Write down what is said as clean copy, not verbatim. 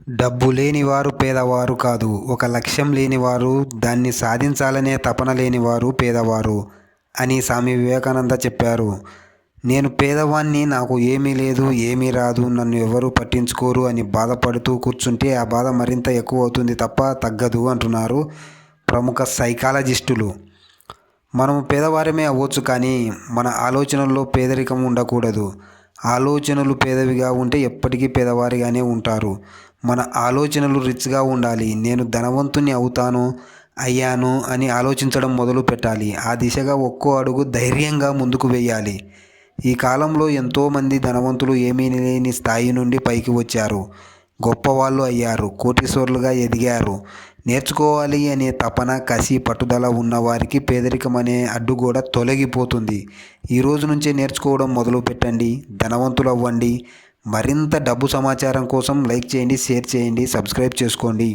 డబ్బు లేనివారు పేదవారు కాదు. ఒక లక్ష్యం లేనివారు, దాన్ని సాధించాలనే తపన లేనివారు పేదవారు అని స్వామి వివేకానంద చెప్పారు. నేను పేదవాణ్ణి, నాకు ఏమీ లేదు, ఏమీ రాదు, నన్ను ఎవరూ పట్టించుకోరు అని బాధపడుతూ కూర్చుంటే ఆ బాధ మరింత ఎక్కువ అవుతుంది తప్ప తగ్గదు అంటున్నారు ప్రముఖ సైకాలజిస్టులు. మనము పేదవారమే అవ్వచ్చు, కానీ మన ఆలోచనల్లో పేదరికం ఉండకూడదు. ఆలోచనలు పేదవిగా ఉంటే ఎప్పటికీ పేదవారిగానే ఉంటారు. మన ఆలోచనలు రిచ్గా ఉండాలి. నేను ధనవంతుని అయ్యాను అని ఆలోచించడం మొదలు పెట్టాలి. ఆ దిశగా ఒక్కో అడుగు ధైర్యంగా ముందుకు వేయాలి. ఈ కాలంలో ఎంతోమంది ధనవంతులు ఏమీ లేని స్థాయి నుండి పైకి వచ్చారు, గొప్పవాళ్ళు అయ్యారు, కోటీశ్వరులుగా ఎదిగారు. నేర్చుకోవాలి అనే తపన, కసి, పట్టుదల ఉన్నవారికి పేదరికం అనే అడ్డుగోడ తొలగిపోతుంది. ఈ రోజు నుంచే నేర్చుకోవడం మొదలు పెట్టండి, ధనవంతులు అవ్వండి. మరింత డబ్బు సమాచారం కోసం లైక్ చేయండి, షేర్ చేయండి, సబ్స్క్రైబ్ చేసుకోండి.